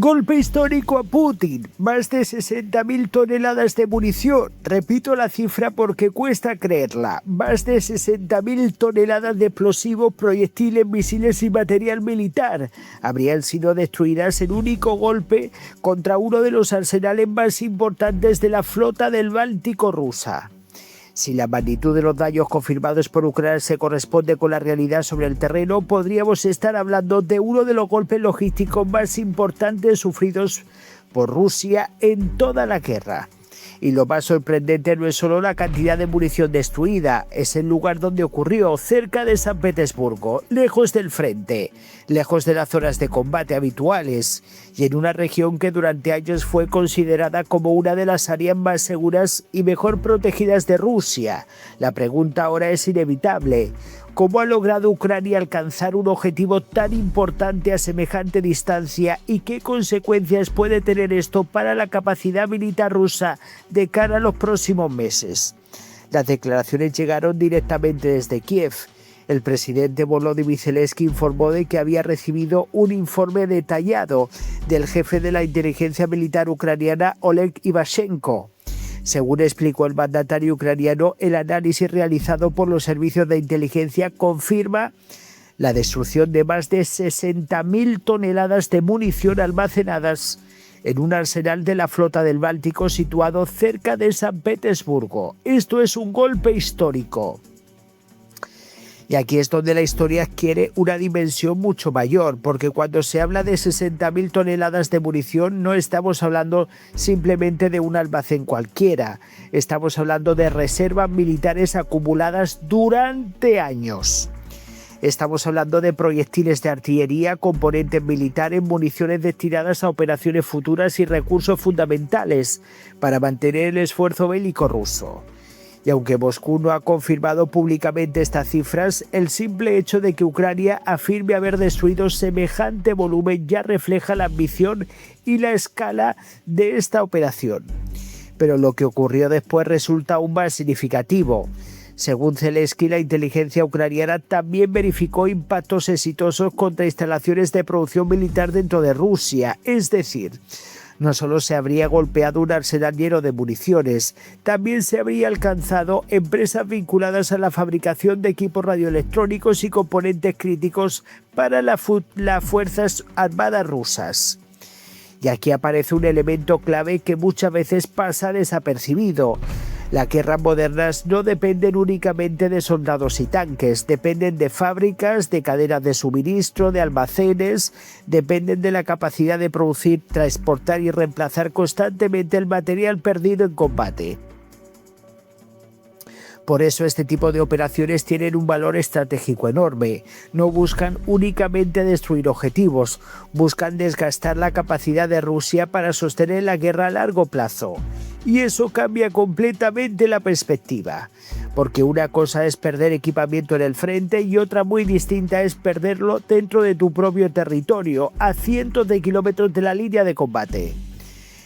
Golpe histórico a Putin, más de 60.000 toneladas de munición. Repito la cifra porque cuesta creerla. Más de 60.000 toneladas de explosivos, proyectiles, misiles y material militar habrían sido destruidas en un único golpe contra uno de los arsenales más importantes de la flota del Báltico rusa. Si la magnitud de los daños confirmados por Ucrania se corresponde con la realidad sobre el terreno, podríamos estar hablando de uno de los golpes logísticos más importantes sufridos por Rusia en toda la guerra. Y lo más sorprendente no es solo la cantidad de munición destruida, es el lugar donde ocurrió, cerca de San Petersburgo, lejos del frente, lejos de las zonas de combate habituales, y en una región que durante años fue considerada como una de las áreas más seguras y mejor protegidas de Rusia. La pregunta ahora es inevitable. ¿Cómo ha logrado Ucrania alcanzar un objetivo tan importante a semejante distancia y qué consecuencias puede tener esto para la capacidad militar rusa de cara a los próximos meses? Las declaraciones llegaron directamente desde Kiev. El presidente Volodymyr Zelensky informó de que había recibido un informe detallado del jefe de la inteligencia militar ucraniana, Oleg Ivashenko. Según explicó el mandatario ucraniano, el análisis realizado por los servicios de inteligencia confirma la destrucción de más de 60.000 toneladas de munición almacenadas en un arsenal de la flota del Báltico situado cerca de San Petersburgo. Esto es un golpe histórico. Y aquí es donde la historia adquiere una dimensión mucho mayor, porque cuando se habla de 60.000 toneladas de munición no estamos hablando simplemente de un almacén cualquiera, estamos hablando de reservas militares acumuladas durante años. Estamos hablando de proyectiles de artillería, componentes militares, municiones destinadas a operaciones futuras y recursos fundamentales para mantener el esfuerzo bélico ruso. Y aunque Moscú no ha confirmado públicamente estas cifras, el simple hecho de que Ucrania afirme haber destruido semejante volumen ya refleja la ambición y la escala de esta operación. Pero lo que ocurrió después resulta aún más significativo. Según Zelensky, la inteligencia ucraniana también verificó impactos exitosos contra instalaciones de producción militar dentro de Rusia, es decir, no solo se habría golpeado un arsenal lleno de municiones, también se habría alcanzado empresas vinculadas a la fabricación de equipos radioelectrónicos y componentes críticos para las fuerzas armadas rusas. Y aquí aparece un elemento clave que muchas veces pasa desapercibido. Las guerras modernas no dependen únicamente de soldados y tanques, dependen de fábricas, de cadenas de suministro, de almacenes, dependen de la capacidad de producir, transportar y reemplazar constantemente el material perdido en combate. Por eso este tipo de operaciones tienen un valor estratégico enorme. No buscan únicamente destruir objetivos, buscan desgastar la capacidad de Rusia para sostener la guerra a largo plazo. Y eso cambia completamente la perspectiva, porque una cosa es perder equipamiento en el frente y otra muy distinta es perderlo dentro de tu propio territorio, a cientos de kilómetros de la línea de combate.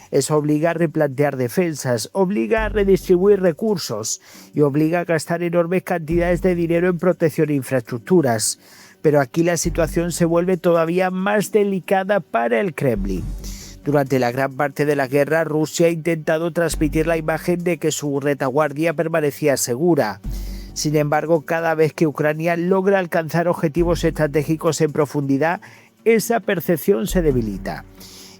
Eso obliga a replantear defensas, obliga a redistribuir recursos y obliga a gastar enormes cantidades de dinero en protección e infraestructuras. Pero aquí la situación se vuelve todavía más delicada para el Kremlin. Durante la gran parte de la guerra, Rusia ha intentado transmitir la imagen de que su retaguardia permanecía segura. Sin embargo, cada vez que Ucrania logra alcanzar objetivos estratégicos en profundidad, esa percepción se debilita.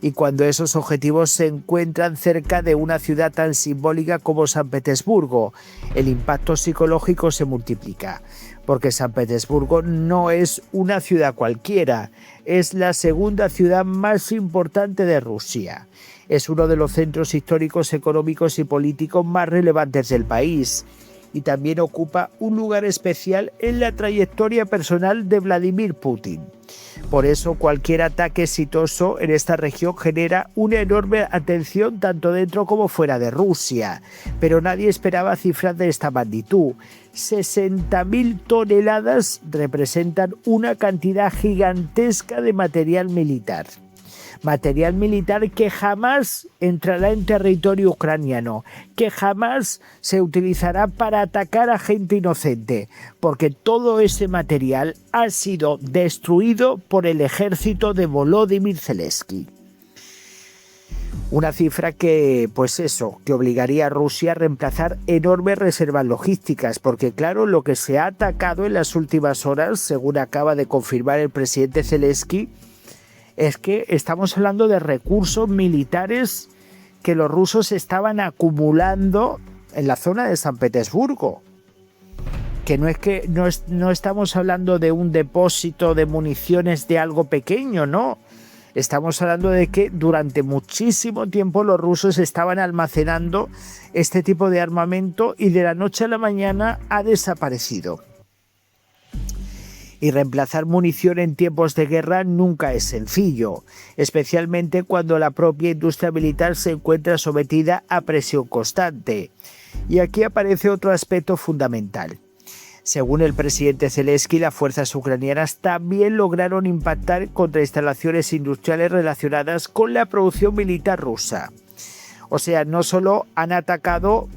Y cuando esos objetivos se encuentran cerca de una ciudad tan simbólica como San Petersburgo, el impacto psicológico se multiplica. Porque San Petersburgo no es una ciudad cualquiera, es la segunda ciudad más importante de Rusia. Es uno de los centros históricos, económicos y políticos más relevantes del país. Y también ocupa un lugar especial en la trayectoria personal de Vladimir Putin. Por eso cualquier ataque exitoso en esta región genera una enorme atención tanto dentro como fuera de Rusia. Pero nadie esperaba cifras de esta magnitud. 60.000 toneladas representan una cantidad gigantesca de material militar. Material militar que jamás entrará en territorio ucraniano, que jamás se utilizará para atacar a gente inocente, porque todo ese material ha sido destruido por el ejército de Volodymyr Zelensky. Una cifra que, pues eso, que obligaría a Rusia a reemplazar enormes reservas logísticas, porque claro, lo que se ha atacado en las últimas horas, según acaba de confirmar el presidente Zelensky, es que estamos hablando de recursos militares que los rusos estaban acumulando en la zona de San Petersburgo. Que no estamos hablando de un depósito de municiones de algo pequeño, no. Estamos hablando de que durante muchísimo tiempo los rusos estaban almacenando este tipo de armamento y de la noche a la mañana ha desaparecido. Y reemplazar munición en tiempos de guerra nunca es sencillo, especialmente cuando la propia industria militar se encuentra sometida a presión constante. Y aquí aparece otro aspecto fundamental. Según el presidente Zelensky, las fuerzas ucranianas también lograron impactar contra instalaciones industriales relacionadas con la producción militar rusa. O sea, no solo han atacado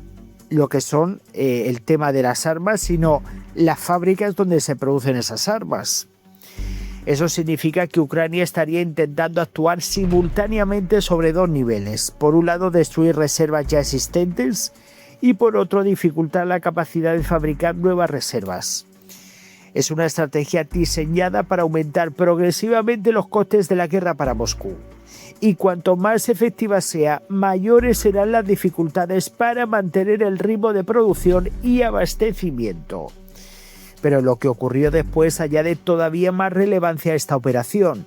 lo que son el tema de las armas, sino las fábricas donde se producen esas armas. Eso significa que Ucrania estaría intentando actuar simultáneamente sobre dos niveles. Por un lado, destruir reservas ya existentes y por otro, dificultar la capacidad de fabricar nuevas reservas. Es una estrategia diseñada para aumentar progresivamente los costes de la guerra para Moscú. Y cuanto más efectiva sea, mayores serán las dificultades para mantener el ritmo de producción y abastecimiento. Pero lo que ocurrió después añade todavía más relevancia a esta operación.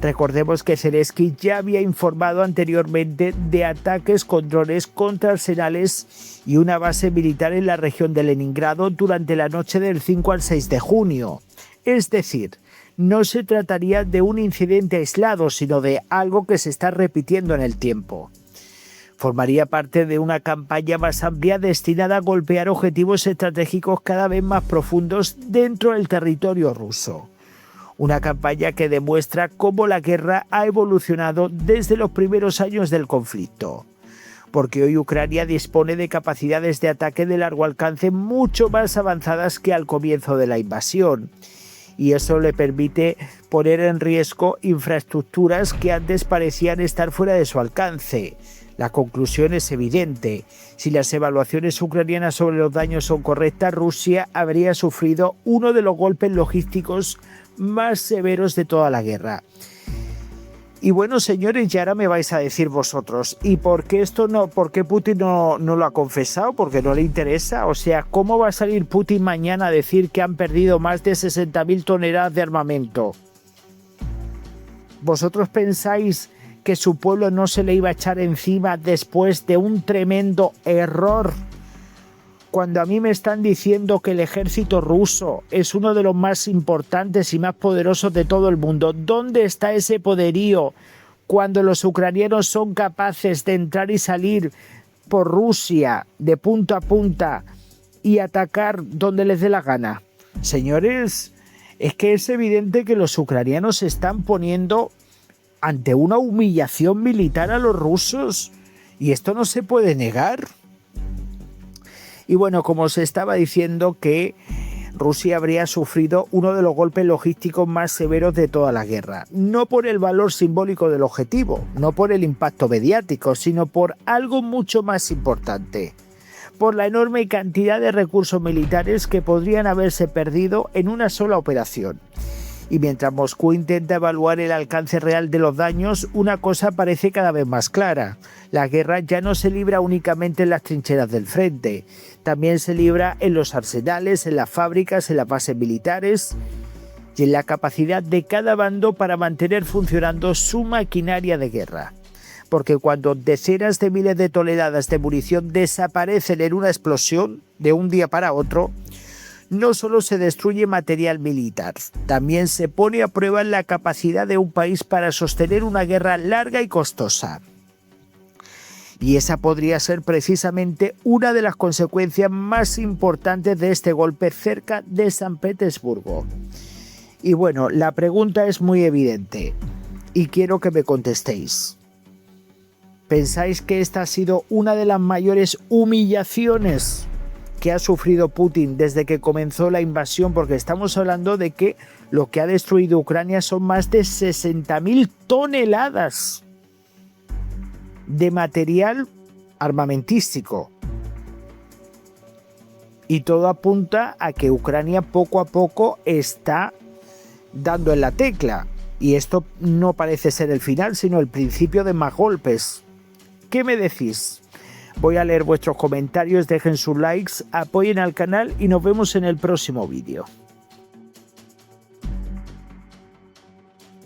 Recordemos que Zelensky ya había informado anteriormente de ataques con drones contra arsenales y una base militar en la región de Leningrado durante la noche del 5 al 6 de junio. Es decir, no se trataría de un incidente aislado, sino de algo que se está repitiendo en el tiempo. Formaría parte de una campaña más amplia destinada a golpear objetivos estratégicos cada vez más profundos dentro del territorio ruso. Una campaña que demuestra cómo la guerra ha evolucionado desde los primeros años del conflicto. Porque hoy Ucrania dispone de capacidades de ataque de largo alcance mucho más avanzadas que al comienzo de la invasión. Y eso le permite poner en riesgo infraestructuras que antes parecían estar fuera de su alcance. La conclusión es evidente. Si las evaluaciones ucranianas sobre los daños son correctas, Rusia habría sufrido uno de los golpes logísticos más severos de toda la guerra. Y bueno, señores, y ahora me vais a decir vosotros, ¿y por qué Putin no lo ha confesado? ¿Porque no le interesa? O sea, ¿cómo va a salir Putin mañana a decir que han perdido más de 60.000 toneladas de armamento? ¿Vosotros pensáis que su pueblo no se le iba a echar encima después de un tremendo error? Cuando a mí me están diciendo que el ejército ruso es uno de los más importantes y más poderosos de todo el mundo, ¿dónde está ese poderío cuando los ucranianos son capaces de entrar y salir por Rusia de punta a punta y atacar donde les dé la gana? Señores, es que es evidente que los ucranianos se están poniendo ante una humillación militar a los rusos y esto no se puede negar. Y bueno, como os estaba diciendo, que Rusia habría sufrido uno de los golpes logísticos más severos de toda la guerra. No por el valor simbólico del objetivo, no por el impacto mediático, sino por algo mucho más importante. Por la enorme cantidad de recursos militares que podrían haberse perdido en una sola operación. Y mientras Moscú intenta evaluar el alcance real de los daños, una cosa parece cada vez más clara. La guerra ya no se libra únicamente en las trincheras del frente, también se libra en los arsenales, en las fábricas, en las bases militares y en la capacidad de cada bando para mantener funcionando su maquinaria de guerra. Porque cuando decenas de miles de toneladas de munición desaparecen en una explosión de un día para otro, no solo se destruye material militar, también se pone a prueba la capacidad de un país para sostener una guerra larga y costosa. Y esa podría ser precisamente una de las consecuencias más importantes de este golpe cerca de San Petersburgo. Y bueno, la pregunta es muy evidente y quiero que me contestéis. ¿Pensáis que esta ha sido una de las mayores humillaciones que ha sufrido Putin desde que comenzó la invasión? Porque estamos hablando de que lo que ha destruido Ucrania son más de 60.000 toneladas. de material armamentístico. Y todo apunta a que Ucrania poco a poco está dando en la tecla. Y esto no parece ser el final, sino el principio de más golpes. ¿Qué me decís? Voy a leer vuestros comentarios, dejen sus likes, apoyen al canal y nos vemos en el próximo vídeo.